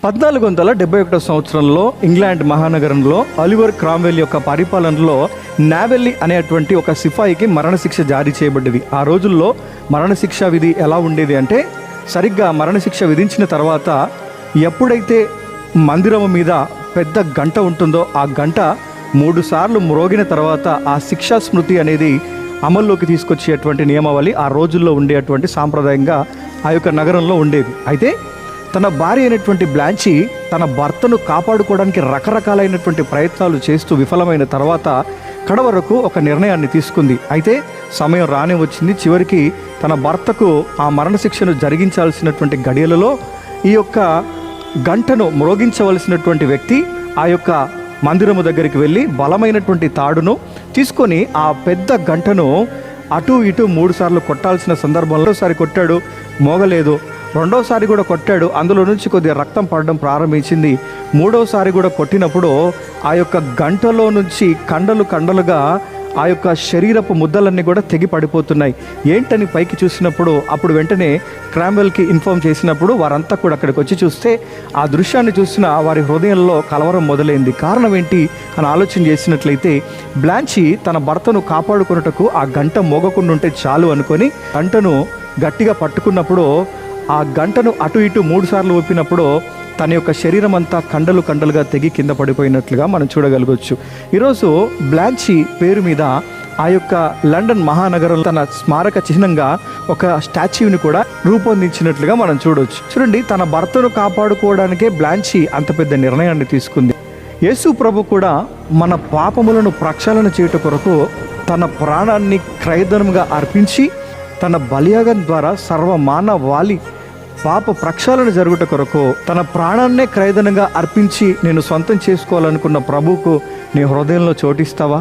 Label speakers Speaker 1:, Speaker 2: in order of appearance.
Speaker 1: 1471 సంవత్సరంలో ఇంగ్లాండ్ మహానగరంలో Oliver Cromwell యొక్క పరిపాలనలో నావెల్లీ అనేటువంటి ఒక సిపాయికి మరణశిక్ష జారీ చేయబడ్డది. ఆ రోజుల్లో మరణశిక్ష విధి ఎలా ఉండేది అంటే, సరిగ్గా మరణశిక్ష విధించిన తర్వాత ఎప్పుడైతే మందిరం మీద పెద్ద గంట ఉంటుందో ఆ గంట 3 సార్లు మ్రోగిన తర్వాత ఆ శిక్షా స్మృతి అనేది అమల్లోకి తీసుకొచ్చేటువంటి నియమావళి ఆ రోజుల్లో ఉండేటువంటి సాంప్రదాయంగా ఆ యొక్క నగరంలో ఉండేది. అయితే తన భార్య అయినటువంటి బ్లాంచి తన భర్తను కాపాడుకోవడానికి రకరకాలైనటువంటి ప్రయత్నాలు చేస్తూ విఫలమైన తర్వాత కడవరకు ఒక నిర్ణయాన్ని తీసుకుంది. అయితే సమయం రానే వచ్చింది. చివరికి తన భర్తకు ఆ మరణశిక్షను జరిగించాల్సినటువంటి గడియలలో ఈ యొక్క గంటను మ్రోగించవలసినటువంటి వ్యక్తి ఆ యొక్క మందిరము దగ్గరికి వెళ్ళి బలమైనటువంటి తాడును తీసుకొని ఆ పెద్ద గంటను అటు ఇటు 3 సార్లు కొట్టాల్సిన సందర్భంలో ఒకసారి కొట్టాడు, మోగలేదు. రెండోసారి కూడా కొట్టాడు, అందులో నుంచి కొద్దిగా రక్తం పడడం ప్రారంభించింది. మూడోసారి కూడా కొట్టినప్పుడు ఆ యొక్క గంటలో నుంచి కండలుగా ఆ యొక్క శరీరపు ముద్దలన్నీ కూడా తెగి పడిపోతున్నాయి. ఏంటని పైకి చూసినప్పుడు అప్పుడు వెంటనే క్రామ్వెల్కి ఇన్ఫార్మ్ చేసినప్పుడు వారంతా కూడా అక్కడికి వచ్చి చూస్తే ఆ దృశ్యాన్ని చూసిన వారి హృదయంలో కలవరం మొదలైంది. కారణం ఏంటి అని ఆలోచన చేసినట్లయితే, బ్లాంచి తన భర్తను కాపాడుకున్నటకు ఆ గంట మోగకుండా ఉంటే చాలు అనుకొని గంటను గట్టిగా పట్టుకున్నప్పుడు ఆ గంటను అటు ఇటు 3 సార్లు ఊపినప్పుడు తన యొక్క శరీరం అంతా కండలుగా తెగి కింద పడిపోయినట్లుగా మనం చూడగలగవచ్చు. ఈరోజు బ్లాంచి పేరు మీద ఆ యొక్క లండన్ మహానగరంలో తన స్మారక చిహ్నంగా ఒక స్టాచ్యూని కూడా రూపొందించినట్లుగా మనం చూడవచ్చు. చూడండి, తన భర్తను కాపాడుకోవడానికే బ్లాంచి అంత పెద్ద నిర్ణయాన్ని తీసుకుంది. యేసు ప్రభు కూడా మన పాపములను ప్రక్షాళన చేయుట కొరకు తన ప్రాణాన్ని క్రయధనముగా అర్పించి తన బలియాగం ద్వారా సర్వమానవాళి పాప ప్రక్షాళన జరుగుట కొరకు తన ప్రాణాన్నే క్రయధనంగా అర్పించి నేను సొంతం చేసుకోవాలనుకున్న ప్రభువుకు నీ హృదయంలో చోటిస్తావా?